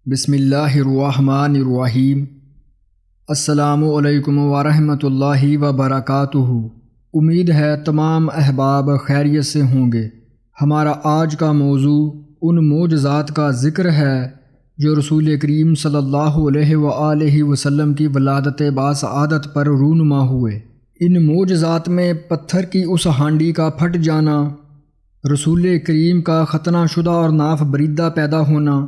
بسم اللہ الرحمن الرحیم۔ السلام علیکم ورحمۃ اللہ وبرکاتہ۔ امید ہے تمام احباب خیریت سے ہوں گے۔ ہمارا آج کا موضوع ان معجزات کا ذکر ہے جو رسول کریم صلی اللہ علیہ وآلہ وسلم کی ولادت باسعادت پر رونما ہوئے۔ ان معجزات میں پتھر کی اس ہانڈی کا پھٹ جانا، رسول کریم کا ختنہ شدہ اور ناف بریدہ پیدا ہونا،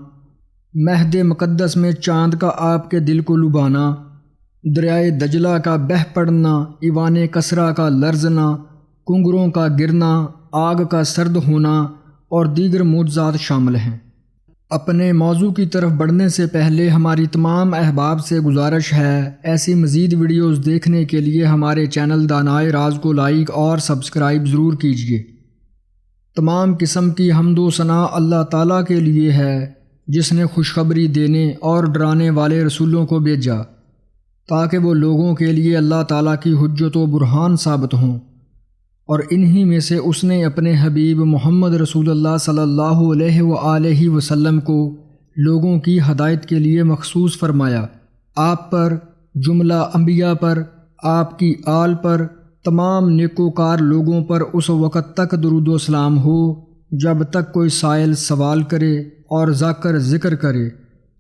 مہد مقدس میں چاند کا آپ کے دل کو لبھانا، دریائے دجلہ کا بہہ پڑنا، ایوان کسریٰ کا لرزنا، کنگروں کا گرنا، آگ کا سرد ہونا اور دیگر معجزات شامل ہیں۔ اپنے موضوع کی طرف بڑھنے سے پہلے ہماری تمام احباب سے گزارش ہے، ایسی مزید ویڈیوز دیکھنے کے لیے ہمارے چینل دانائے راز کو لائک اور سبسکرائب ضرور کیجیے۔ تمام قسم کی حمد و ثنا اللہ تعالیٰ کے لیے ہے جس نے خوشخبری دینے اور ڈرانے والے رسولوں کو بھیجا تاکہ وہ لوگوں کے لیے اللہ تعالیٰ کی حجت و برہان ثابت ہوں، اور انہی میں سے اس نے اپنے حبیب محمد رسول اللہ صلی اللہ علیہ وآلہ وسلم کو لوگوں کی ہدایت کے لیے مخصوص فرمایا۔ آپ پر، جملہ انبیاء پر، آپ کی آل پر، تمام نیکوکار لوگوں پر اس وقت تک درود و سلام ہو جب تک کوئی سائل سوال کرے اور ذاکر ذکر کرے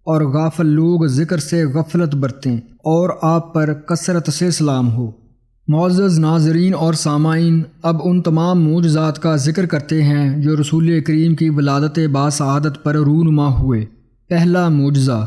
اور غافل لوگ ذکر سے غفلت برتیں، اور آپ پر کثرت سے سلام ہو۔ معزز ناظرین اور سامعین، اب ان تمام معجزات کا ذکر کرتے ہیں جو رسول کریم کی ولادت باسعادت پر رونما ہوئے۔ پہلا معجزہ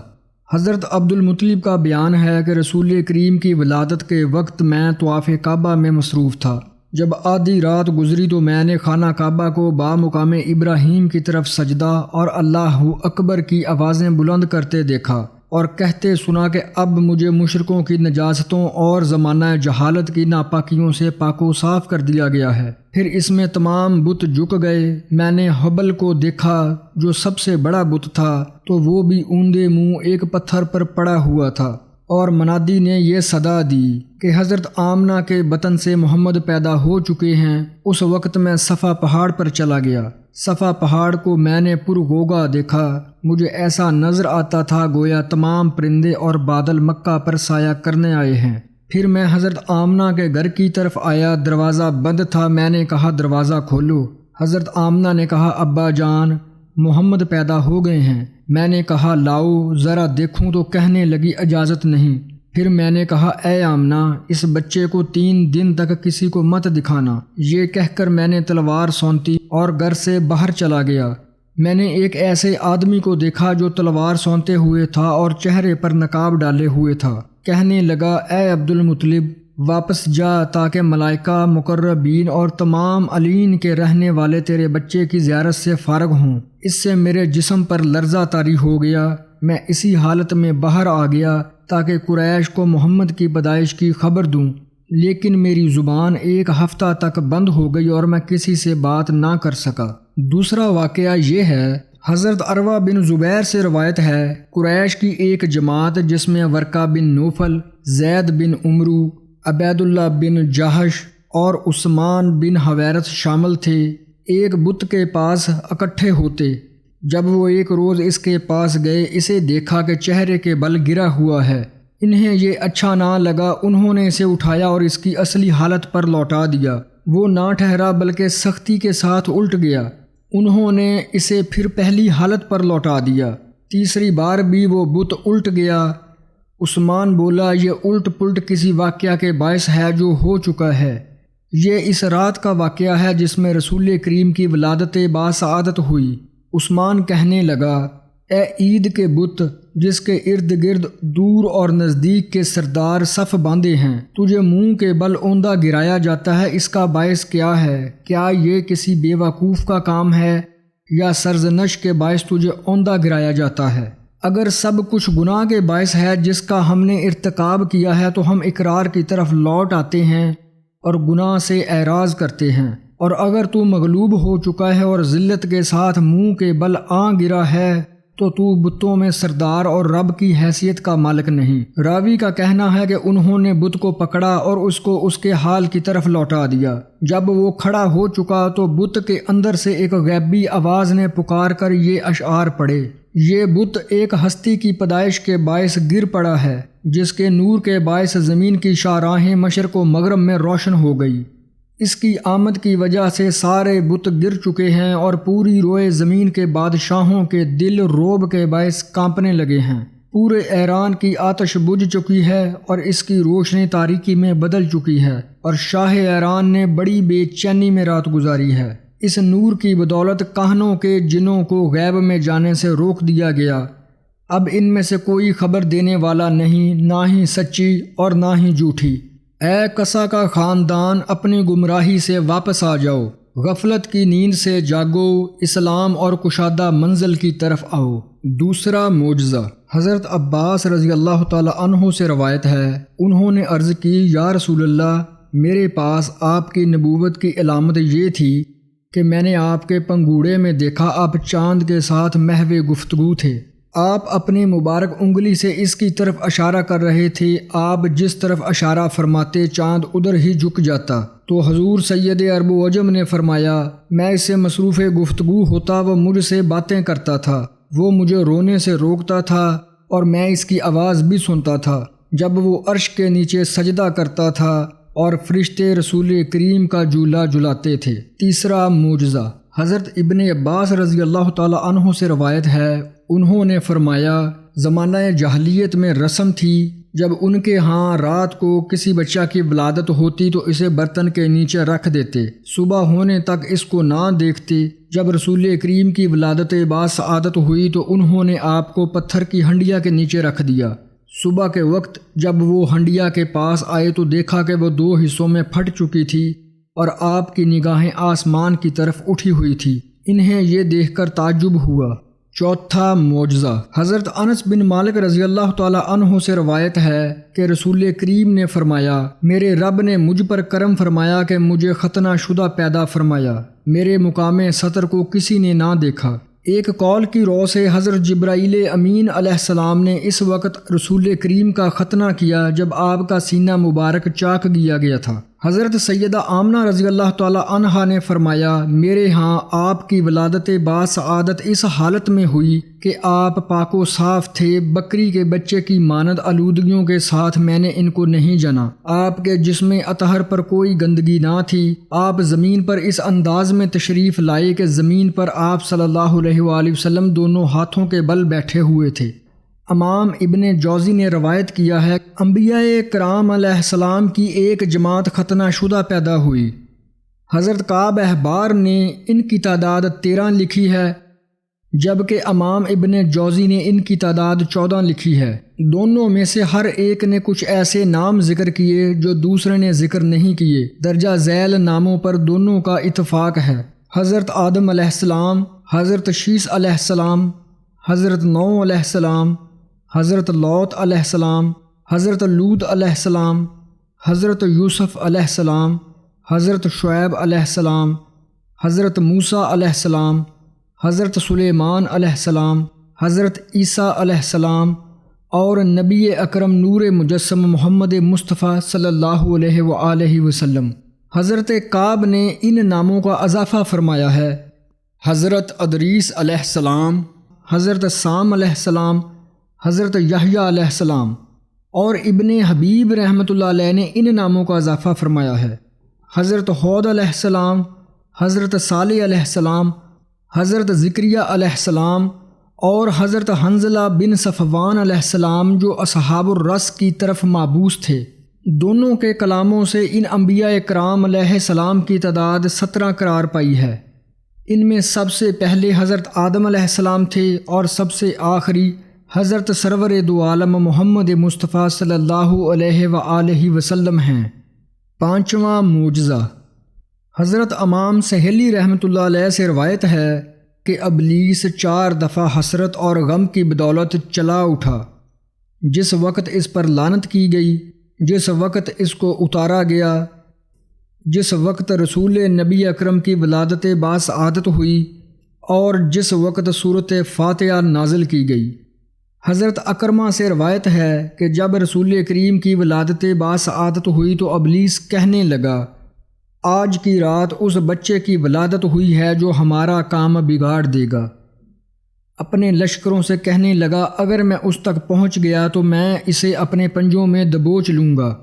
حضرت عبدالمطلب کا بیان ہے کہ رسول کریم کی ولادت کے وقت میں طواف کعبہ میں مصروف تھا۔ جب آدھی رات گزری تو میں نے خانہ کعبہ کو بامقام ابراہیم کی طرف سجدہ اور اللہ اکبر کی آوازیں بلند کرتے دیکھا اور کہتے سنا کہ اب مجھے مشرکوں کی نجاستوں اور زمانہ جہالت کی ناپاکیوں سے پاک و صاف کر دیا گیا ہے۔ پھر اس میں تمام بت جھک گئے۔ میں نے حبل کو دیکھا جو سب سے بڑا بت تھا، تو وہ بھی اوندے منہ ایک پتھر پر پڑا ہوا تھا، اور منادی نے یہ صدا دی کہ حضرت آمنہ کے بطن سے محمد پیدا ہو چکے ہیں۔ اس وقت میں صفا پہاڑ پر چلا گیا۔ صفا پہاڑ کو میں نے پرغوغا دیکھا۔ مجھے ایسا نظر آتا تھا گویا تمام پرندے اور بادل مکہ پر سایہ کرنے آئے ہیں۔ پھر میں حضرت آمنہ کے گھر کی طرف آیا، دروازہ بند تھا۔ میں نے کہا دروازہ کھولو۔ حضرت آمنہ نے کہا ابا جان، محمد پیدا ہو گئے ہیں۔ میں نے کہا لاؤ ذرا دیکھوں، تو کہنے لگی اجازت نہیں۔ پھر میں نے کہا اے آمنہ، اس بچے کو 3 دن تک کسی کو مت دکھانا۔ یہ کہہ کر میں نے تلوار سونتی اور گھر سے باہر چلا گیا۔ میں نے ایک ایسے آدمی کو دیکھا جو تلوار سونتے ہوئے تھا اور چہرے پر نقاب ڈالے ہوئے تھا۔ کہنے لگا اے عبدالمطلب، واپس جا تاکہ ملائکہ، مقربین اور تمام علین کے رہنے والے تیرے بچے کی زیارت سے فارغ ہوں۔ اس سے میرے جسم پر لرزہ طاری ہو گیا۔ میں اسی حالت میں باہر آ گیا تاکہ قریش کو محمد کی پیدائش کی خبر دوں، لیکن میری زبان 1 ہفتہ تک بند ہو گئی اور میں کسی سے بات نہ کر سکا۔ دوسرا واقعہ یہ ہے، حضرت عروہ بن زبیر سے روایت ہے، قریش کی ایک جماعت جس میں ورقہ بن نوفل، زید بن عمرو، عبید اللہ بن جہش اور عثمان بن حویرث شامل تھے، ایک بت کے پاس اکٹھے ہوتے۔ جب وہ ایک روز اس کے پاس گئے، اسے دیکھا کہ چہرے کے بل گرا ہوا ہے۔ انہیں یہ اچھا نہ لگا، انہوں نے اسے اٹھایا اور اس کی اصلی حالت پر لوٹا دیا۔ وہ نہ ٹھہرا بلکہ سختی کے ساتھ الٹ گیا۔ انہوں نے اسے پھر پہلی حالت پر لوٹا دیا۔ تیسری بار بھی وہ بت الٹ گیا۔ عثمان بولا یہ الٹ پلٹ کسی واقعہ کے باعث ہے جو ہو چکا ہے۔ یہ اس رات کا واقعہ ہے جس میں رسول کریم کی ولادت باسعادت ہوئی۔ عثمان کہنے لگا اے عید کے بت جس کے ارد گرد دور اور نزدیک کے سردار صف باندھے ہیں، تجھے منہ کے بل اوندا گرایا جاتا ہے، اس کا باعث کیا ہے؟ کیا یہ کسی بے وقوف کا کام ہے یا سرزنش کے باعث تجھے اوندا گرایا جاتا ہے؟ اگر سب کچھ گناہ کے باعث ہے جس کا ہم نے ارتکاب کیا ہے تو ہم اقرار کی طرف لوٹ آتے ہیں اور گناہ سے اعراض کرتے ہیں، اور اگر تو مغلوب ہو چکا ہے اور ذلت کے ساتھ منہ کے بل گرا ہے تو بتوں میں سردار اور رب کی حیثیت کا مالک نہیں۔ راوی کا کہنا ہے کہ انہوں نے بت کو پکڑا اور اس کو اس کے حال کی طرف لوٹا دیا۔ جب وہ کھڑا ہو چکا تو بت کے اندر سے ایک غیبی آواز نے پکار کر یہ اشعار پڑھے، یہ بت ایک ہستی کی پیدائش کے باعث گر پڑا ہے، جس کے نور کے باعث زمین کی شاہراہیں مشرق و مغرب میں روشن ہو گئی۔ اس کی آمد کی وجہ سے سارے بت گر چکے ہیں اور پوری روئے زمین کے بادشاہوں کے دل روب کے باعث کانپنے لگے ہیں۔ پورے ایران کی آتش بجھ چکی ہے اور اس کی روشنی تاریکی میں بدل چکی ہے، اور شاہ ایران نے بڑی بے چینی میں رات گزاری ہے۔ اس نور کی بدولت کہنوں کے جنوں کو غیب میں جانے سے روک دیا گیا۔ اب ان میں سے کوئی خبر دینے والا نہیں، نہ ہی سچی اور نہ ہی جھوٹی۔ اے کسا کا خاندان، اپنی گمراہی سے واپس آ جاؤ، غفلت کی نیند سے جاگو، اسلام اور کشادہ منزل کی طرف آؤ۔ دوسرا معجزہ حضرت عباس رضی اللہ تعالی عنہ سے روایت ہے، انہوں نے عرض کی، یا رسول اللہ، میرے پاس آپ کی نبوت کی علامت یہ تھی کہ میں نے آپ کے پنگوڑے میں دیکھا آپ چاند کے ساتھ محو گفتگو تھے۔ آپ اپنی مبارک انگلی سے اس کی طرف اشارہ کر رہے تھے، آپ جس طرف اشارہ فرماتے چاند ادھر ہی جھک جاتا۔ تو حضور سید عرب و عجم نے فرمایا، میں اس سے مصروف گفتگو ہوتا، وہ مجھ سے باتیں کرتا تھا، وہ مجھے رونے سے روکتا تھا اور میں اس کی آواز بھی سنتا تھا جب وہ عرش کے نیچے سجدہ کرتا تھا اور فرشتے رسول کریم کا جھولا جھلاتے تھے۔ تیسرا معجزہ حضرت ابن عباس رضی اللہ تعالی عنہ سے روایت ہے، انہوں نے فرمایا، زمانہ جاہلیت میں رسم تھی، جب ان کے ہاں رات کو کسی بچہ کی ولادت ہوتی تو اسے برتن کے نیچے رکھ دیتے، صبح ہونے تک اس کو نہ دیکھتے۔ جب رسول کریم کی ولادت باسعادت ہوئی تو انہوں نے آپ کو پتھر کی ہنڈیا کے نیچے رکھ دیا۔ صبح کے وقت جب وہ ہنڈیا کے پاس آئے تو دیکھا کہ وہ 2 حصوں میں پھٹ چکی تھی اور آپ کی نگاہیں آسمان کی طرف اٹھی ہوئی تھی۔ انہیں یہ دیکھ کر تعجب ہوا۔ چوتھا معجزہ حضرت انس بن مالک رضی اللہ تعالی عنہ سے روایت ہے کہ رسول کریم نے فرمایا، میرے رب نے مجھ پر کرم فرمایا کہ مجھے ختنہ شدہ پیدا فرمایا، میرے مقام سطر کو کسی نے نہ دیکھا۔ ایک قول کی رو سے حضرت جبرائیل امین علیہ السلام نے اس وقت رسول کریم کا ختنہ کیا جب آپ کا سینہ مبارک چاک کیا گیا تھا۔ حضرت سیدہ آمنہ رضی اللہ تعالی عنہا نے فرمایا، میرے ہاں آپ کی ولادت باسعادت اس حالت میں ہوئی کہ آپ پاک و صاف تھے، بکری کے بچے کی مانند آلودگیوں کے ساتھ میں نے ان کو نہیں جنا، آپ کے جسم اطہر پر کوئی گندگی نہ تھی۔ آپ زمین پر اس انداز میں تشریف لائے کہ زمین پر آپ صلی اللہ علیہ وآلہ وسلم دونوں ہاتھوں کے بل بیٹھے ہوئے تھے۔ امام ابن جوزی نے روایت کیا ہے، انبیاء کرام علیہ السلام کی ایک جماعت ختنہ شدہ پیدا ہوئی۔ حضرت کعب احبار نے ان کی تعداد 13 لکھی ہے، جبکہ امام ابن جوزی نے ان کی تعداد 14 لکھی ہے۔ دونوں میں سے ہر ایک نے کچھ ایسے نام ذکر کیے جو دوسرے نے ذکر نہیں کیے۔ درجہ ذیل ناموں پر دونوں کا اتفاق ہے۔ حضرت آدم علیہ السلام، حضرت شیث علیہ السلام، حضرت نوح علیہ السلام، حضرت لوط علیہ السلام، حضرت لوط علیہ السلام، حضرت یوسف علیہ السلام، حضرت شعیب علیہ السلام، حضرت موسیٰ علیہ السلام، حضرت سلیمان علیہ السلام، حضرت عیسیٰ علیہ السلام اور نبی اکرم نور مجسم محمد مصطفیٰ صلی اللہ علیہ وآلہ وسلم۔ حضرت کعب نے ان ناموں کا اضافہ فرمایا ہے۔ حضرت ادریس علیہ السلام، حضرت سام علیہ السلام، حضرت یحییٰ علیہ السلام اور ابن حبیب رحمۃ اللہ علیہ نے ان ناموں کا اضافہ فرمایا ہے۔ حضرت ہود علیہ السلام، حضرت صالح علیہ السلام، حضرت ذکریہ علیہ السلام اور حضرت حنظلہ بن صفوان علیہ السلام جو اصحاب الرس کی طرف مابعوث تھے۔ دونوں کے کلاموں سے ان انبیاء کرام علیہ السلام کی تعداد 17 قرار پائی ہے۔ ان میں سب سے پہلے حضرت آدم علیہ السلام تھے اور سب سے آخری حضرت سرور دو عالم محمد مصطفیٰ صلی اللہ علیہ وآلہ وسلم ہیں۔ پانچواں معجزہ حضرت امام سہیلی رحمۃ اللہ علیہ سے روایت ہے کہ ابلیس 4 دفعہ حسرت اور غم کی بدولت چلا اٹھا۔ جس وقت اس پر لعنت کی گئی، جس وقت اس کو اتارا گیا، جس وقت رسول نبی اکرم کی ولادت باسعادت ہوئی اور جس وقت سورۃ فاتحہ نازل کی گئی۔ حضرت اکرمہ سے روایت ہے کہ جب رسول کریم کی ولادت باسعادت ہوئی تو ابلیس کہنے لگا، آج کی رات اس بچے کی ولادت ہوئی ہے جو ہمارا کام بگاڑ دے گا۔ اپنے لشکروں سے کہنے لگا اگر میں اس تک پہنچ گیا تو میں اسے اپنے پنجوں میں دبوچ لوں گا۔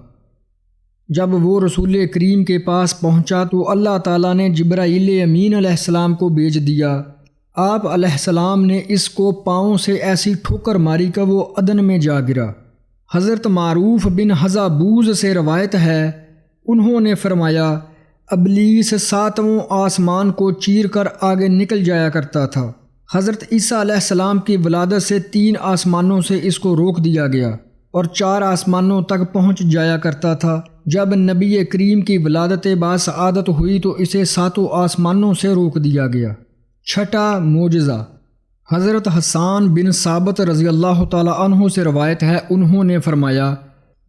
جب وہ رسول کریم کے پاس پہنچا تو اللہ تعالیٰ نے جبرائیل امین علیہ السلام کو بھیج دیا۔ آپ علیہ السلام نے اس کو پاؤں سے ایسی ٹھوکر ماری کہ وہ عدن میں جا گرا۔ حضرت معروف بن حضابوز سے روایت ہے، انہوں نے فرمایا ابلیس 7واں آسمان کو چیر کر آگے نکل جایا کرتا تھا۔ حضرت عیسیٰ علیہ السلام کی ولادت سے 3 آسمانوں سے اس کو روک دیا گیا اور 4 آسمانوں تک پہنچ جایا کرتا تھا۔ جب نبی کریم کی ولادت باسعادت ہوئی تو اسے 7 آسمانوں سے روک دیا گیا۔ چھٹا معجزہ، حضرت حسان بن ثابت رضی اللہ تعالی عنہ سے روایت ہے، انہوں نے فرمایا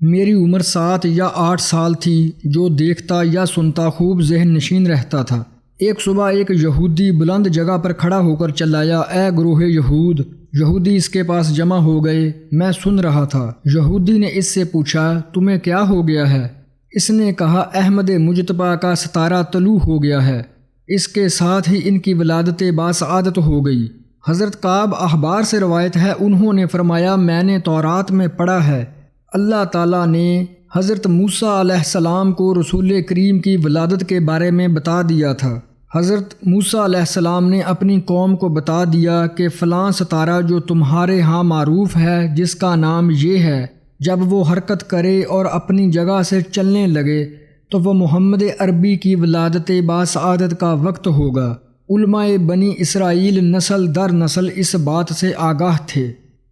میری عمر 7 یا 8 سال تھی، جو دیکھتا یا سنتا خوب ذہن نشین رہتا تھا۔ ایک صبح ایک یہودی بلند جگہ پر کھڑا ہو کر چلایا، اے گروہ یہود! یہودی اس کے پاس جمع ہو گئے، میں سن رہا تھا۔ یہودی نے اس سے پوچھا تمہیں کیا ہو گیا ہے؟ اس نے کہا احمد مجتبیٰ کا ستارہ طلوع ہو گیا ہے، اس کے ساتھ ہی ان کی ولادت باسعادت ہو گئی۔ حضرت کعب احبار سے روایت ہے، انہوں نے فرمایا میں نے تورات میں پڑھا ہے اللہ تعالیٰ نے حضرت موسیٰ علیہ السلام کو رسول کریم کی ولادت کے بارے میں بتا دیا تھا۔ حضرت موسیٰ علیہ السلام نے اپنی قوم کو بتا دیا کہ فلاں ستارہ جو تمہارے ہاں معروف ہے جس کا نام یہ ہے، جب وہ حرکت کرے اور اپنی جگہ سے چلنے لگے تو وہ محمد عربی کی ولادت باسعادت کا وقت ہوگا۔ علماء بنی اسرائیل نسل در نسل اس بات سے آگاہ تھے۔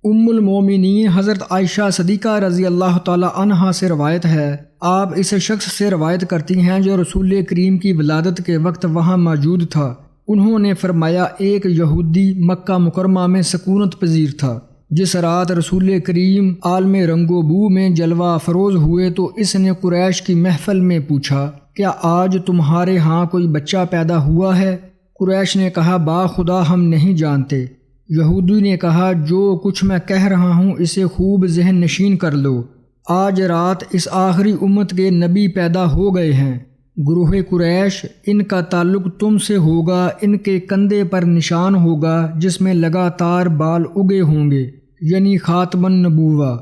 ام المومنین حضرت عائشہ صدیقہ رضی اللہ تعالی عنہا سے روایت ہے، آپ اس شخص سے روایت کرتی ہیں جو رسول کریم کی ولادت کے وقت وہاں موجود تھا۔ انہوں نے فرمایا ایک یہودی مکہ مکرمہ میں سکونت پذیر تھا۔ جس رات رسول کریم عالم رنگ و بو میں جلوہ افروز ہوئے تو اس نے قریش کی محفل میں پوچھا کیا آج تمہارے ہاں کوئی بچہ پیدا ہوا ہے؟ قریش نے کہا با خدا ہم نہیں جانتے۔ یہودی نے کہا جو کچھ میں کہہ رہا ہوں اسے خوب ذہن نشین کر لو، آج رات اس آخری امت کے نبی پیدا ہو گئے ہیں۔ گروہ قریش ان کا تعلق تم سے ہوگا، ان کے کندھے پر نشان ہوگا جس میں لگاتار بال اگے ہوں گے، یعنی خاتم النبوہ۔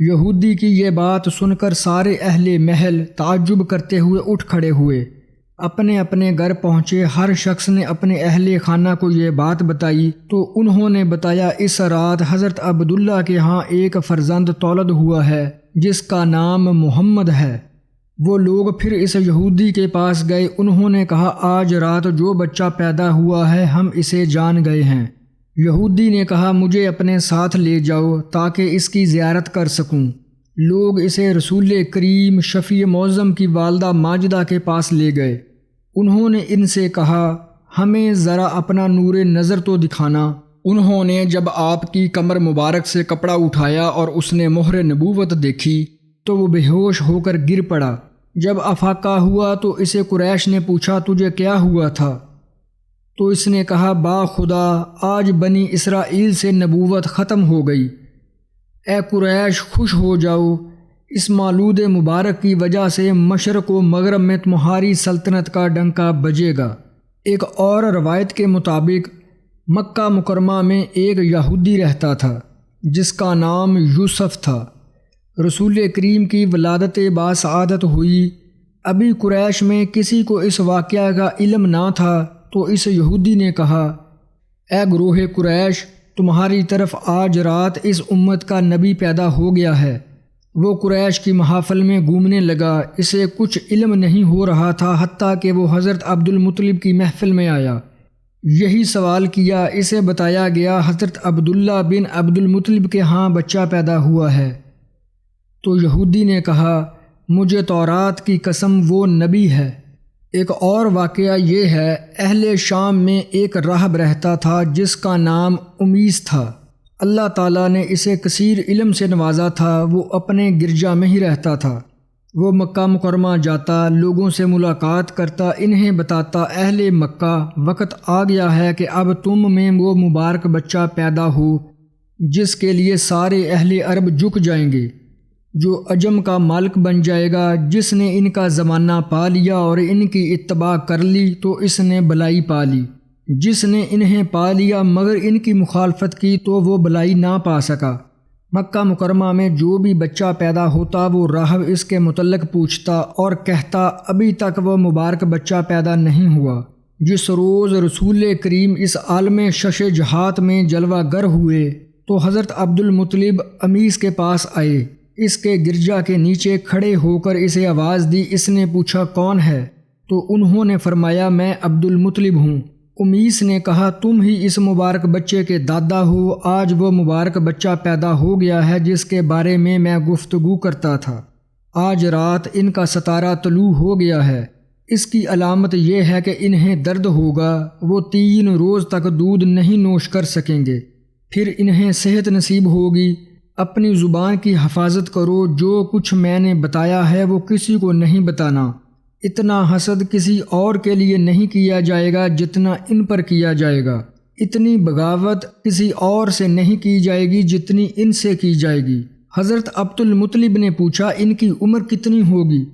یہودی کی یہ بات سن کر سارے اہل محل تعجب کرتے ہوئے اٹھ کھڑے ہوئے، اپنے اپنے گھر پہنچے۔ ہر شخص نے اپنے اہل خانہ کو یہ بات بتائی تو انہوں نے بتایا اس رات حضرت عبداللہ کے ہاں ایک فرزند تولد ہوا ہے جس کا نام محمد ہے۔ وہ لوگ پھر اس یہودی کے پاس گئے، انہوں نے کہا آج رات جو بچہ پیدا ہوا ہے ہم اسے جان گئے ہیں۔ یہودی نے کہا مجھے اپنے ساتھ لے جاؤ تاکہ اس کی زیارت کر سکوں۔ لوگ اسے رسول کریم شفیع معظم کی والدہ ماجدہ کے پاس لے گئے۔ انہوں نے ان سے کہا ہمیں ذرا اپنا نور نظر تو دکھانا۔ انہوں نے جب آپ کی کمر مبارک سے کپڑا اٹھایا اور اس نے مہر نبوت دیکھی تو وہ بے ہوش ہو کر گر پڑا۔ جب افاقہ ہوا تو اسے قریش نے پوچھا تجھے کیا ہوا تھا؟ تو اس نے کہا با خدا آج بنی اسرائیل سے نبوت ختم ہو گئی۔ اے قریش خوش ہو جاؤ، اس مولود مبارک کی وجہ سے مشرق و مغرب میں تمہاری سلطنت کا ڈنکا بجے گا۔ ایک اور روایت کے مطابق مکہ مکرمہ میں ایک یہودی رہتا تھا جس کا نام یوسف تھا۔ رسول کریم کی ولادت باسعادت ہوئی، ابھی قریش میں کسی کو اس واقعہ کا علم نہ تھا تو اس یہودی نے کہا اے گروہ قریش تمہاری طرف آج رات اس امت کا نبی پیدا ہو گیا ہے۔ وہ قریش کی محافل میں گھومنے لگا، اسے کچھ علم نہیں ہو رہا تھا حتیٰ کہ وہ حضرت عبد المطلب کی محفل میں آیا۔ یہی سوال کیا، اسے بتایا گیا حضرت عبداللہ بن عبد المطلب کے ہاں بچہ پیدا ہوا ہے۔ تو یہودی نے کہا مجھے تورات کی قسم وہ نبی ہے۔ ایک اور واقعہ یہ ہے، اہل شام میں ایک راہب رہتا تھا جس کا نام امیس تھا۔ اللہ تعالیٰ نے اسے کثیر علم سے نوازا تھا، وہ اپنے گرجا میں ہی رہتا تھا۔ وہ مکہ مکرمہ جاتا، لوگوں سے ملاقات کرتا، انہیں بتاتا اہل مکہ وقت آ گیا ہے کہ اب تم میں وہ مبارک بچہ پیدا ہو جس کے لیے سارے اہل عرب جھک جائیں گے، جو عجم کا مالک بن جائے گا۔ جس نے ان کا زمانہ پا لیا اور ان کی اتباع کر لی تو اس نے بلائی پا لی، جس نے انہیں پا لیا مگر ان کی مخالفت کی تو وہ بھلائی نہ پا سکا۔ مکہ مکرمہ میں جو بھی بچہ پیدا ہوتا وہ راہب اس کے متعلق پوچھتا اور کہتا ابھی تک وہ مبارک بچہ پیدا نہیں ہوا۔ جس روز رسول کریم اس عالم شش جہات میں جلوہ گر ہوئے تو حضرت عبد المطلب امیس کے پاس آئے، اس کے گرجا کے نیچے کھڑے ہو کر اسے آواز دی۔ اس نے پوچھا کون ہے؟ تو انہوں نے فرمایا میں عبد المطلب ہوں۔ امیس نے کہا تم ہی اس مبارک بچے کے دادا ہو، آج وہ مبارک بچہ پیدا ہو گیا ہے جس کے بارے میں گفتگو کرتا تھا۔ آج رات ان کا ستارہ طلوع ہو گیا ہے، اس کی علامت یہ ہے کہ انہیں درد ہوگا، وہ 3 روز تک دودھ نہیں نوش کر سکیں گے، پھر انہیں صحت نصیب ہوگی۔ اپنی زبان کی حفاظت کرو، جو کچھ میں نے بتایا ہے وہ کسی کو نہیں بتانا۔ اتنا حسد کسی اور کے لیے نہیں کیا جائے گا جتنا ان پر کیا جائے گا، اتنی بغاوت کسی اور سے نہیں کی جائے گی جتنی ان سے کی جائے گی۔ حضرت عبد المطلب نے پوچھا ان کی عمر کتنی ہوگی؟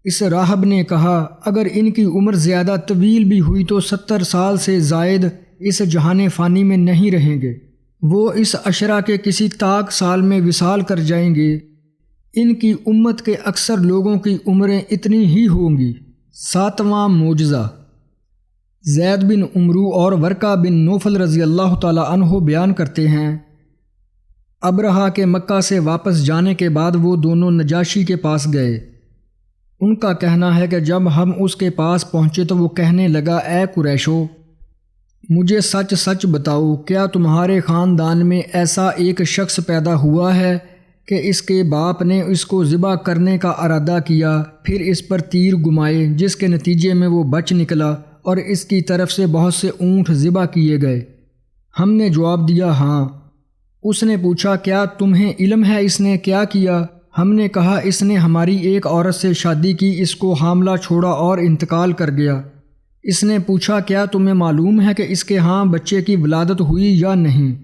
اس راہب نے کہا اگر ان کی عمر زیادہ طویل بھی ہوئی تو 70 سال سے زائد اس جہان فانی میں نہیں رہیں گے، وہ اس عشرہ کے کسی طاق سال میں وصال کر جائیں گے۔ ان کی امت کے اکثر لوگوں کی عمریں اتنی ہی ہوں گی۔ 7واں معجزہ۔ زید بن عمرو اور ورقہ بن نوفل رضی اللہ تعالی عنہ بیان کرتے ہیں، ابرہہ کے مکہ سے واپس جانے کے بعد وہ دونوں نجاشی کے پاس گئے۔ ان کا کہنا ہے کہ جب ہم اس کے پاس پہنچے تو وہ کہنے لگا اے قریشو، مجھے سچ سچ بتاؤ، کیا تمہارے خاندان میں ایسا ایک شخص پیدا ہوا ہے کہ اس کے باپ نے اس کو ذبح کرنے کا ارادہ کیا، پھر اس پر تیر گمائے جس کے نتیجے میں وہ بچ نکلا اور اس کی طرف سے بہت سے اونٹ ذبح کیے گئے؟ ہم نے جواب دیا ہاں۔ اس نے پوچھا کیا تمہیں علم ہے اس نے کیا کیا؟ ہم نے کہا اس نے ہماری ایک عورت سے شادی کی، اس کو حاملہ چھوڑا اور انتقال کر گیا۔ اس نے پوچھا کیا تمہیں معلوم ہے کہ اس کے ہاں بچے کی ولادت ہوئی یا نہیں؟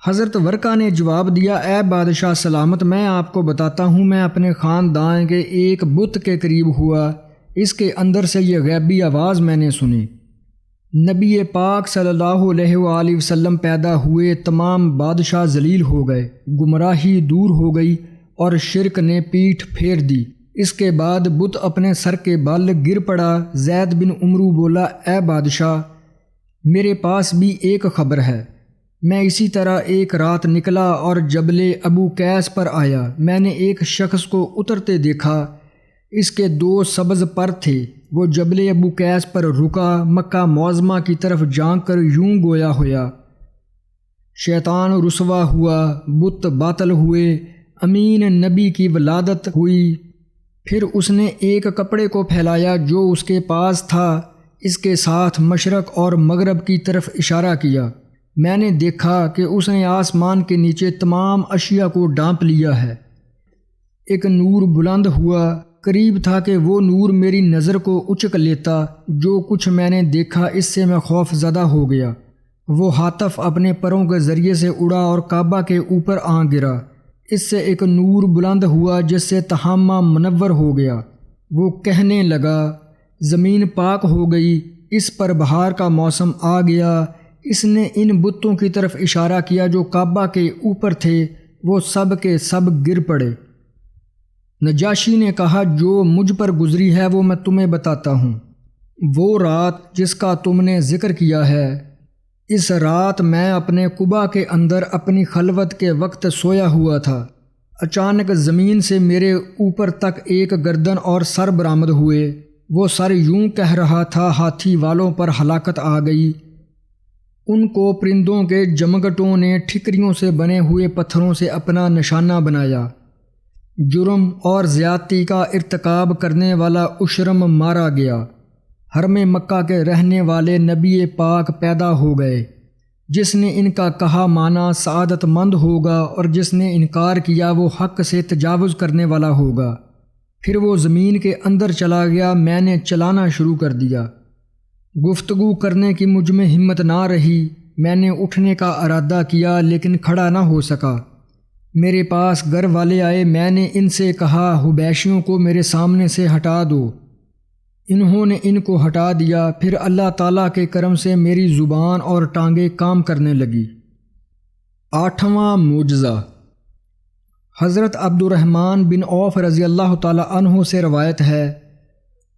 حضرت ورقہ نے جواب دیا اے بادشاہ سلامت، میں آپ کو بتاتا ہوں، میں اپنے خاندان کے ایک بت کے قریب ہوا، اس کے اندر سے یہ غیبی آواز میں نے سنی۔ نبی پاک صلی اللہ علیہ وآلہ وسلم پیدا ہوئے، تمام بادشاہ ذلیل ہو گئے، گمراہی دور ہو گئی اور شرک نے پیٹھ پھیر دی۔ اس کے بعد بت اپنے سر کے بل گر پڑا۔ زید بن عمرو بولا اے بادشاہ، میرے پاس بھی ایک خبر ہے۔ میں اسی طرح ایک رات نکلا اور جبل ابو قیس پر آیا، میں نے ایک شخص کو اترتے دیکھا، اس کے 2 سبز پر تھے، وہ جبل ابو قیس پر رکا، مکہ معظمہ کی طرف جھانک کر یوں گویا ہوا شیطان رسوا ہوا، بت باطل ہوئے، امین نبی کی ولادت ہوئی۔ پھر اس نے ایک کپڑے کو پھیلایا جو اس کے پاس تھا، اس کے ساتھ مشرق اور مغرب کی طرف اشارہ کیا۔ میں نے دیکھا کہ اس نے آسمان کے نیچے تمام اشیاء کو ڈھانپ لیا ہے۔ ایک نور بلند ہوا، قریب تھا کہ وہ نور میری نظر کو اچک لیتا۔ جو کچھ میں نے دیکھا اس سے میں خوف زدہ ہو گیا۔ وہ ہاتف اپنے پروں کے ذریعے سے اڑا اور کعبہ کے اوپر آ گرا۔ اس سے ایک نور بلند ہوا جس سے تہامہ منور ہو گیا۔ وہ کہنے لگا زمین پاک ہو گئی، اس پر بہار کا موسم آ گیا۔ اس نے ان بتوں کی طرف اشارہ کیا جو کعبہ کے اوپر تھے، وہ سب کے سب گر پڑے۔ نجاشی نے کہا جو مجھ پر گزری ہے وہ میں تمہیں بتاتا ہوں۔ وہ رات جس کا تم نے ذکر کیا ہے، اس رات میں اپنے قبا کے اندر اپنی خلوت کے وقت سویا ہوا تھا۔ اچانک زمین سے میرے اوپر تک ایک گردن اور سر برآمد ہوئے۔ وہ سر یوں کہہ رہا تھا ہاتھی والوں پر ہلاکت آ گئی۔ ان کو پرندوں کے جمگٹوں نے ٹھکریوں سے بنے ہوئے پتھروں سے اپنا نشانہ بنایا۔ جرم اور زیادتی کا ارتکاب کرنے والا اشرم مارا گیا۔ حرم مکہ کے رہنے والے نبی پاک پیدا ہو گئے۔ جس نے ان کا کہا مانا سعادت مند ہوگا، اور جس نے انکار کیا وہ حق سے تجاوز کرنے والا ہوگا۔ پھر وہ زمین کے اندر چلا گیا، میں نے چلانا شروع کر دیا۔ گفتگو کرنے کی مجھ میں ہمت نہ رہی، میں نے اٹھنے کا ارادہ کیا لیکن کھڑا نہ ہو سکا۔ میرے پاس گھر والے آئے، میں نے ان سے کہا حبیشیوں کو میرے سامنے سے ہٹا دو۔ انہوں نے ان کو ہٹا دیا، پھر اللہ تعالیٰ کے کرم سے میری زبان اور ٹانگیں کام کرنے لگی۔ 8واں معجزہ، حضرت عبد الرحمن بن عوف رضی اللہ تعالیٰ عنہ سے روایت ہے،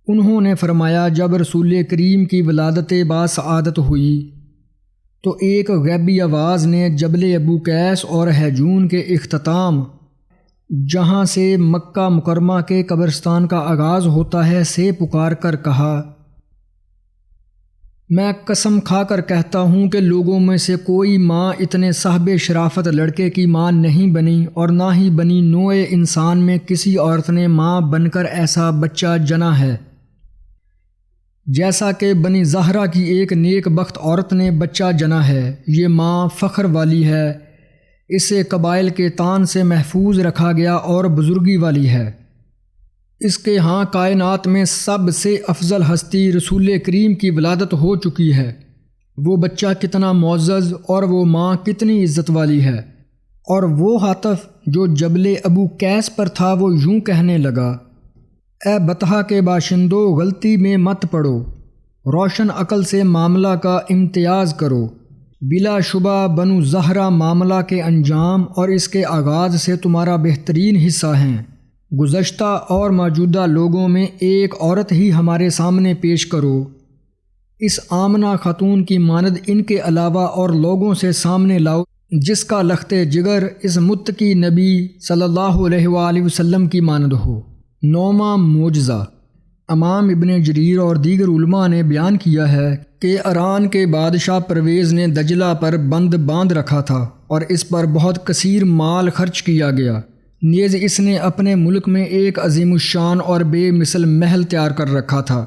انہوں نے فرمایا جب رسول کریم کی ولادت باسعادت ہوئی تو ایک غیبی آواز نے جبل ابو قیس اور ہیجون کے اختتام، جہاں سے مکہ مکرمہ کے قبرستان کا آغاز ہوتا ہے، سے پکار کر کہا، میں قسم کھا کر کہتا ہوں کہ لوگوں میں سے کوئی ماں اتنے صاحب شرافت لڑکے کی ماں نہیں بنی، اور نہ ہی بنی نوع انسان میں کسی عورت نے ماں بن کر ایسا بچہ جنا ہے جیسا کہ بنی زہرا کی ایک نیک بخت عورت نے بچہ جنا ہے۔ یہ ماں فخر والی ہے، اسے قبائل کے طعن سے محفوظ رکھا گیا اور بزرگی والی ہے۔ اس کے ہاں کائنات میں سب سے افضل ہستی رسول کریم کی ولادت ہو چکی ہے۔ وہ بچہ کتنا معزز اور وہ ماں کتنی عزت والی ہے۔ اور وہ ہاتف جو جبل ابو قیس پر تھا وہ یوں کہنے لگا، اے بطحہ کے باشندوں، غلطی میں مت پڑو، روشن عقل سے معاملہ کا امتیاز کرو۔ بلا شبہ بنو زہرا معاملہ کے انجام اور اس کے آغاز سے تمہارا بہترین حصہ ہیں۔ گزشتہ اور موجودہ لوگوں میں ایک عورت ہی ہمارے سامنے پیش کرو، اس آمنہ خاتون کی مانند ان کے علاوہ اور لوگوں سے سامنے لاؤ جس کا لخت جگر اس متقی نبی صلی اللہ علیہ وآلہ وسلم کی مانند ہو۔ 9واں معجزہ، امام ابن جریر اور دیگر علماء نے بیان کیا ہے کہ ایران کے بادشاہ پرویز نے دجلہ پر بند باندھ رکھا تھا اور اس پر بہت کثیر مال خرچ کیا گیا۔ نیز اس نے اپنے ملک میں ایک عظیم الشان اور بے مثل محل تیار کر رکھا تھا۔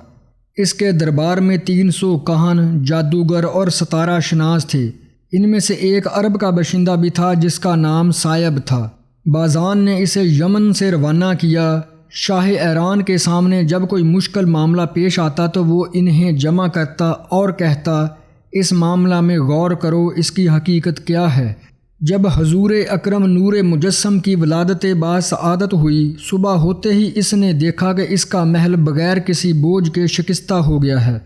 اس کے دربار میں 300 کاہن، جادوگر اور ستارہ شناس تھے۔ ان میں سے ایک عرب کا باشندہ بھی تھا جس کا نام صائب تھا۔ بازان نے اسے یمن سے روانہ کیا۔ شاہ ایران کے سامنے جب کوئی مشکل معاملہ پیش آتا تو وہ انہیں جمع کرتا اور کہتا، اس معاملہ میں غور کرو، اس کی حقیقت کیا ہے۔ جب حضور اکرم نور مجسم کی ولادت باسعادت ہوئی، صبح ہوتے ہی اس نے دیکھا کہ اس کا محل بغیر کسی بوجھ کے شکستہ ہو گیا ہے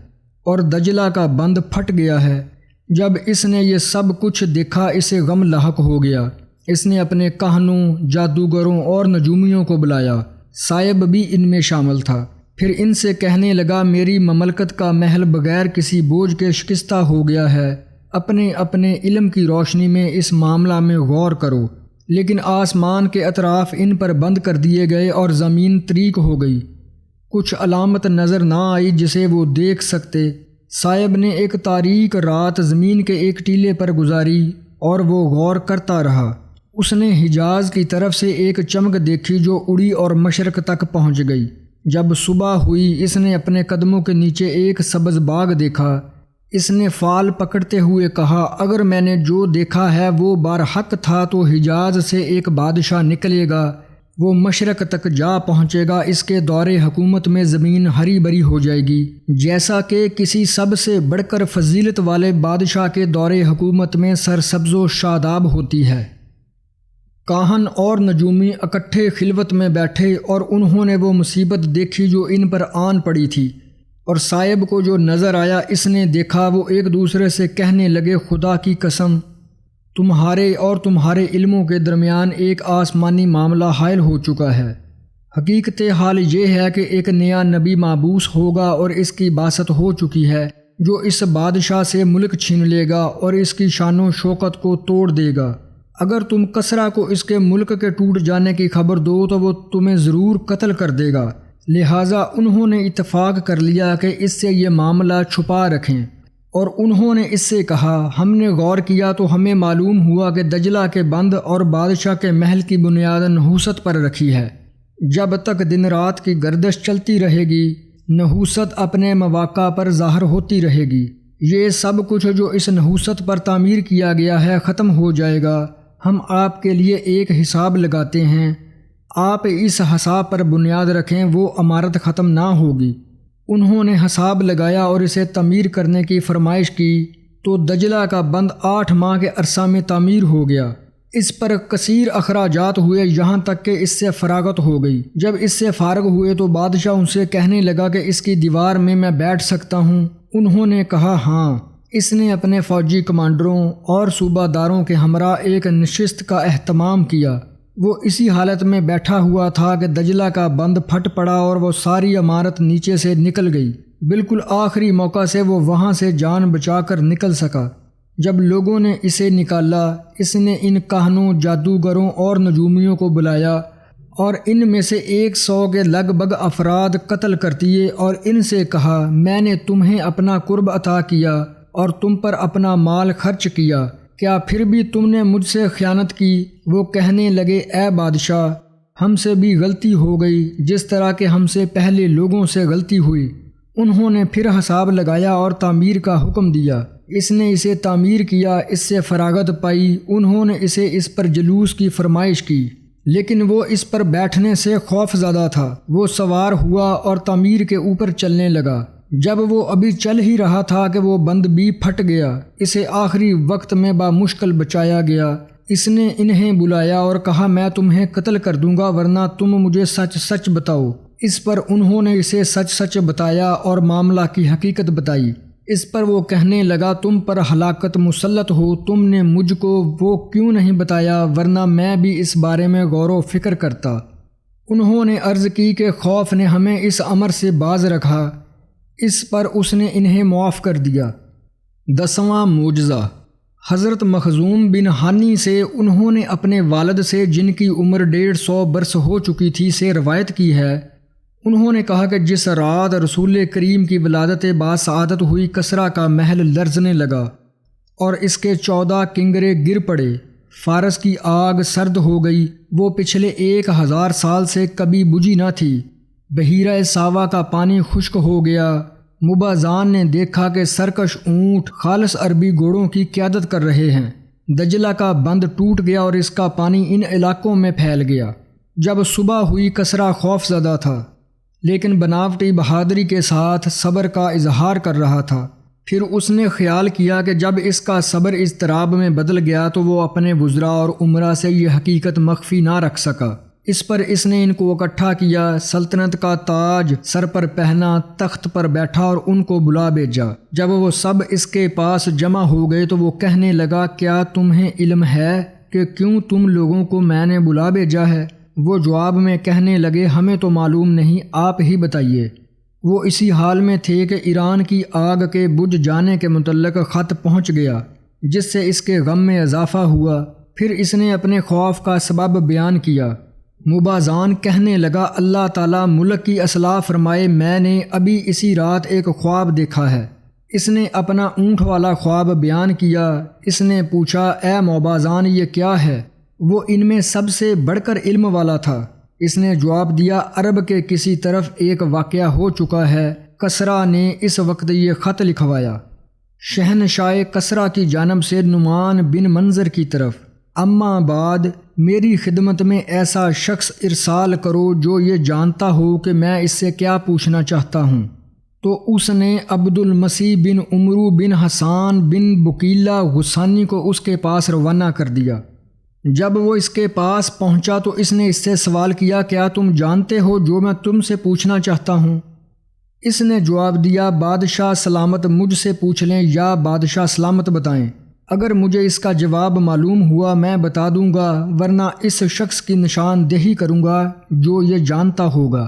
اور دجلہ کا بند پھٹ گیا ہے۔ جب اس نے یہ سب کچھ دیکھا اسے غم لاحق ہو گیا۔ اس نے اپنے کاہنوں، جادوگروں اور نجومیوں کو بلایا، صائب بھی ان میں شامل تھا۔ پھر ان سے کہنے لگا، میری مملکت کا محل بغیر کسی بوجھ کے شکستہ ہو گیا ہے، اپنے اپنے علم کی روشنی میں اس معاملہ میں غور کرو۔ لیکن آسمان کے اطراف ان پر بند کر دیے گئے اور زمین طریق ہو گئی، کچھ علامت نظر نہ آئی جسے وہ دیکھ سکتے۔ صائب نے ایک تاریک رات زمین کے ایک ٹیلے پر گزاری اور وہ غور کرتا رہا۔ اس نے حجاز کی طرف سے ایک چمک دیکھی جو اڑی اور مشرق تک پہنچ گئی۔ جب صبح ہوئی اس نے اپنے قدموں کے نیچے ایک سبز باغ دیکھا۔ اس نے فال پکڑتے ہوئے کہا، اگر میں نے جو دیکھا ہے وہ برحق تھا تو حجاز سے ایک بادشاہ نکلے گا، وہ مشرق تک جا پہنچے گا، اس کے دور حکومت میں زمین ہری بھری ہو جائے گی، جیسا کہ کسی سب سے بڑھ کر فضیلت والے بادشاہ کے دور حکومت میں سرسبز و شاداب ہوتی ہے۔ کاہن اور نجومی اکٹھے خلوت میں بیٹھے اور انہوں نے وہ مصیبت دیکھی جو ان پر آن پڑی تھی، اور صائب کو جو نظر آیا اس نے دیکھا۔ وہ ایک دوسرے سے کہنے لگے، خدا کی قسم، تمہارے اور تمہارے علموں کے درمیان ایک آسمانی معاملہ حائل ہو چکا ہے۔ حقیقت حال یہ ہے کہ ایک نیا نبی مابعوث ہوگا اور اس کی بعثت ہو چکی ہے، جو اس بادشاہ سے ملک چھین لے گا اور اس کی شان و شوکت کو توڑ دے گا۔ اگر تم کسریٰ کو اس کے ملک کے ٹوٹ جانے کی خبر دو تو وہ تمہیں ضرور قتل کر دے گا، لہٰذا انہوں نے اتفاق کر لیا کہ اس سے یہ معاملہ چھپا رکھیں۔ اور انہوں نے اس سے کہا، ہم نے غور کیا تو ہمیں معلوم ہوا کہ دجلہ کے بند اور بادشاہ کے محل کی بنیاد نحوست پر رکھی ہے۔ جب تک دن رات کی گردش چلتی رہے گی، نحوست اپنے مواقع پر ظاہر ہوتی رہے گی۔ یہ سب کچھ جو اس نحوست پر تعمیر کیا گیا ہے ختم ہو جائے گا۔ ہم آپ کے لیے ایک حساب لگاتے ہیں، آپ اس حساب پر بنیاد رکھیں، وہ عمارت ختم نہ ہوگی۔ انہوں نے حساب لگایا اور اسے تعمیر کرنے کی فرمائش کی تو دجلہ کا بند 8 ماہ کے عرصہ میں تعمیر ہو گیا۔ اس پر کثیر اخراجات ہوئے یہاں تک کہ اس سے فراغت ہو گئی۔ جب اس سے فارغ ہوئے تو بادشاہ ان سے کہنے لگا کہ اس کی دیوار میں بیٹھ سکتا ہوں؟ انہوں نے کہا ہاں۔ اس نے اپنے فوجی کمانڈروں اور صوبہ داروں کے ہمراہ ایک نشست کا اہتمام کیا۔ وہ اسی حالت میں بیٹھا ہوا تھا کہ دجلہ کا بند پھٹ پڑا اور وہ ساری عمارت نیچے سے نکل گئی۔ بالکل آخری موقع سے وہ وہاں سے جان بچا کر نکل سکا۔ جب لوگوں نے اسے نکالا، اس نے ان کاہنوں، جادوگروں اور نجومیوں کو بلایا اور ان میں سے 100 کے لگ بھگ افراد قتل کر دیے اور ان سے کہا میں نے تمہیں اپنا قرب عطا کیا اور تم پر اپنا مال خرچ کیا، کیا پھر بھی تم نے مجھ سے خیانت کی؟ وہ کہنے لگے اے بادشاہ، ہم سے بھی غلطی ہو گئی جس طرح کہ ہم سے پہلے لوگوں سے غلطی ہوئی۔ انہوں نے پھر حساب لگایا اور تعمیر کا حکم دیا۔ اس نے اسے تعمیر کیا، اس سے فراغت پائی۔ انہوں نے اسے اس پر جلوس کی فرمائش کی، لیکن وہ اس پر بیٹھنے سے خوف زدہ تھا۔ وہ سوار ہوا اور تعمیر کے اوپر چلنے لگا۔ جب وہ ابھی چل ہی رہا تھا کہ وہ بند بھی پھٹ گیا۔ اسے آخری وقت میں بامشکل بچایا گیا۔ اس نے انہیں بلایا اور کہا میں تمہیں قتل کر دوں گا ورنہ تم مجھے سچ سچ بتاؤ۔ اس پر انہوں نے اسے سچ سچ بتایا اور معاملہ کی حقیقت بتائی۔ اس پر وہ کہنے لگا تم پر ہلاکت مسلط ہو، تم نے مجھ کو وہ کیوں نہیں بتایا ورنہ میں بھی اس بارے میں غور و فکر کرتا۔ انہوں نے عرض کی کہ خوف نے ہمیں اس امر سے باز رکھا۔ اس پر اس نے انہیں معاف کر دیا۔ 10واں معجزہ۔ حضرت مخزوم بن حانی سے انہوں نے اپنے والد سے جن کی عمر 150 برس ہو چکی تھی سے روایت کی ہے، انہوں نے کہا کہ جس رات رسول کریم کی ولادت باسعادت ہوئی، کسریٰ کا محل لرزنے لگا اور اس کے 14 کنگرے گر پڑے۔ فارس کی آگ سرد ہو گئی، وہ پچھلے 1000 سال سے کبھی بجھی نہ تھی۔ بحیرہ ساوا کا پانی خشک ہو گیا۔ مبازان نے دیکھا کہ سرکش اونٹ خالص عربی گھوڑوں کی قیادت کر رہے ہیں۔ دجلہ کا بند ٹوٹ گیا اور اس کا پانی ان علاقوں میں پھیل گیا۔ جب صبح ہوئی کسریٰ خوف زدہ تھا، لیکن بناوٹی بہادری کے ساتھ صبر کا اظہار کر رہا تھا۔ پھر اس نے خیال کیا کہ جب اس کا صبر اضطراب میں بدل گیا تو وہ اپنے وزراء اور امراء سے یہ حقیقت مخفی نہ رکھ سکا۔ اس پر اس نے ان کو اکٹھا کیا، سلطنت کا تاج سر پر پہنا، تخت پر بیٹھا اور ان کو بلا بھیجا۔ جب وہ سب اس کے پاس جمع ہو گئے تو وہ کہنے لگا کیا تمہیں علم ہے کہ کیوں تم لوگوں کو میں نے بلا بھیجا ہے؟ وہ جواب میں کہنے لگے ہمیں تو معلوم نہیں، آپ ہی بتائیے۔ وہ اسی حال میں تھے کہ ایران کی آگ کے بجھ جانے کے متعلق خط پہنچ گیا، جس سے اس کے غم میں اضافہ ہوا۔ پھر اس نے اپنے خوف کا سبب بیان کیا۔ مبازان کہنے لگا اللہ تعالیٰ ملک کی اصلاح فرمائے، میں نے ابھی اسی رات ایک خواب دیکھا ہے۔ اس نے اپنا اونٹ والا خواب بیان کیا۔ اس نے پوچھا اے مبازان یہ کیا ہے؟ وہ ان میں سب سے بڑھ کر علم والا تھا۔ اس نے جواب دیا عرب کے کسی طرف ایک واقعہ ہو چکا ہے، کسریٰ نے اس وقت یہ خط لکھوایا، شہنشاہ کسریٰ کی جانب سے نعمان بن منظر کی طرف، اما بعد میری خدمت میں ایسا شخص ارسال کرو جو یہ جانتا ہو کہ میں اس سے کیا پوچھنا چاہتا ہوں۔ تو اس نے عبد المسیح بن عمرو بن حسان بن بکیلہ غسانی کو اس کے پاس روانہ کر دیا۔ جب وہ اس کے پاس پہنچا تو اس نے اس سے سوال کیا کیا تم جانتے ہو جو میں تم سے پوچھنا چاہتا ہوں؟ اس نے جواب دیا بادشاہ سلامت مجھ سے پوچھ لیں یا بادشاہ سلامت بتائیں، اگر مجھے اس کا جواب معلوم ہوا میں بتا دوں گا ورنہ اس شخص کی نشاندہی کروں گا جو یہ جانتا ہوگا۔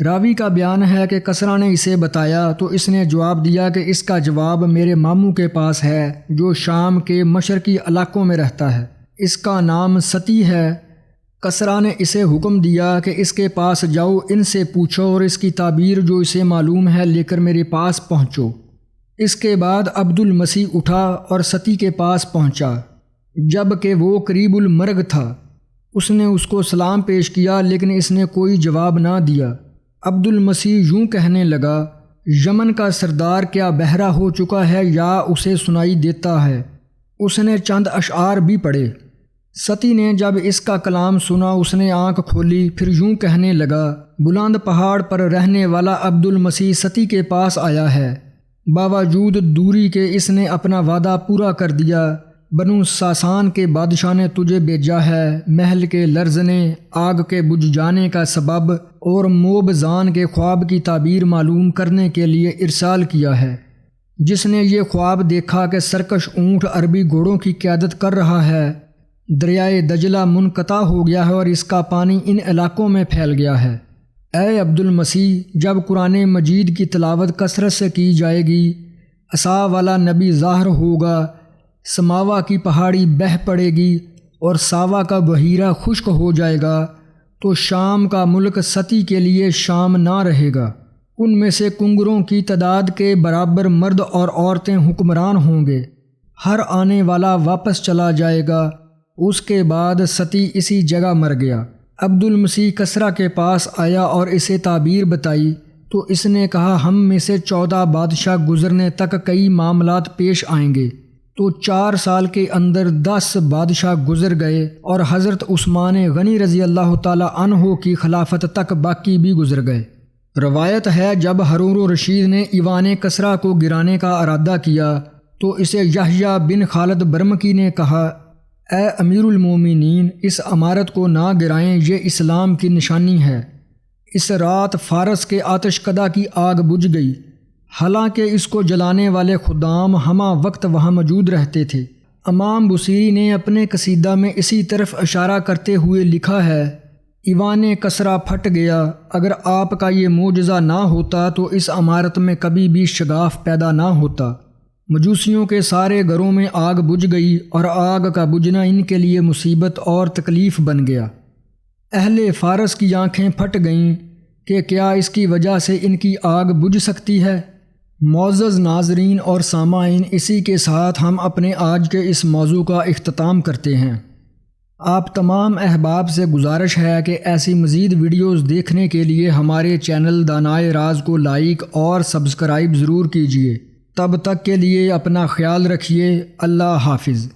راوی کا بیان ہے کہ کسریٰ نے اسے بتایا تو اس نے جواب دیا کہ اس کا جواب میرے ماموں کے پاس ہے جو شام کے مشرقی علاقوں میں رہتا ہے، اس کا نام ستی ہے۔ کسریٰ نے اسے حکم دیا کہ اس کے پاس جاؤ، ان سے پوچھو اور اس کی تعبیر جو اسے معلوم ہے لے کر میرے پاس پہنچو۔ اس کے بعد عبد المسیح اٹھا اور ستی کے پاس پہنچا، جب کہ وہ قریب المرگ تھا۔ اس نے اس کو سلام پیش کیا لیکن اس نے کوئی جواب نہ دیا۔ عبد المسیح یوں کہنے لگا یمن کا سردار کیا بہرا ہو چکا ہے یا اسے سنائی دیتا ہے؟ اس نے چند اشعار بھی پڑھے۔ ستی نے جب اس کا کلام سنا اس نے آنکھ کھولی، پھر یوں کہنے لگا بلند پہاڑ پر رہنے والا عبد المسیح ستی کے پاس آیا ہے۔ باوجود دوری کے اس نے اپنا وعدہ پورا کر دیا۔ بنو ساسان کے بادشاہ نے تجھے بھیجا ہے محل کے لرزنے، آگ کے بجھ جانے کا سبب اور موبزان کے خواب کی تعبیر معلوم کرنے کے لیے ارسال کیا ہے۔ جس نے یہ خواب دیکھا کہ سرکش اونٹ عربی گھوڑوں کی قیادت کر رہا ہے، دریائے دجلہ منقطع ہو گیا ہے اور اس کا پانی ان علاقوں میں پھیل گیا ہے۔ اے عبد المسیح، جب قرآن مجید کی تلاوت کثرت سے کی جائے گی، عصا والا نبی ظاہر ہوگا، سماوا کی پہاڑی بہہ پڑے گی اور ساوا کا بحیرہ خشک ہو جائے گا، تو شام کا ملک ستی کے لیے شام نہ رہے گا۔ ان میں سے کنگروں کی تعداد کے برابر مرد اور عورتیں حکمران ہوں گے۔ ہر آنے والا واپس چلا جائے گا۔ اس کے بعد ستی اسی جگہ مر گیا۔ عبد المسیح کسریٰ کے پاس آیا اور اسے تعبیر بتائی تو اس نے کہا، ہم میں سے 14 بادشاہ گزرنے تک کئی معاملات پیش آئیں گے۔ تو 4 سال کے اندر 10 بادشاہ گزر گئے اور حضرت عثمان غنی رضی اللہ تعالی عنہ کی خلافت تک باقی بھی گزر گئے۔ روایت ہے جب ہارون الرشید نے ایوان کسریٰ کو گرانے کا ارادہ کیا تو اسے یحییٰ بن خالد برمکی نے کہا، اے امیر المومنین، اس عمارت کو نہ گرائیں، یہ اسلام کی نشانی ہے۔ اس رات فارس کے آتش کدہ کی آگ بجھ گئی، حالانکہ اس کو جلانے والے خدام ہمہ وقت وہاں موجود رہتے تھے۔ امام بصیری نے اپنے قصیدہ میں اسی طرف اشارہ کرتے ہوئے لکھا ہے، ایوان کسریٰ پھٹ گیا، اگر آپ کا یہ معجزہ نہ ہوتا تو اس عمارت میں کبھی بھی شگاف پیدا نہ ہوتا۔ مجوسیوں کے سارے گھروں میں آگ بجھ گئی اور آگ کا بجھنا ان کے لیے مصیبت اور تکلیف بن گیا۔ اہل فارس کی آنکھیں پھٹ گئیں کہ کیا اس کی وجہ سے ان کی آگ بجھ سکتی ہے؟ معزز ناظرین اور سامعین، اسی کے ساتھ ہم اپنے آج کے اس موضوع کا اختتام کرتے ہیں۔ آپ تمام احباب سے گزارش ہے کہ ایسی مزید ویڈیوز دیکھنے کے لیے ہمارے چینل دانائے راز کو لائک اور سبسکرائب ضرور کیجیے۔ تب تک کے لیے اپنا خیال رکھیے۔ اللہ حافظ۔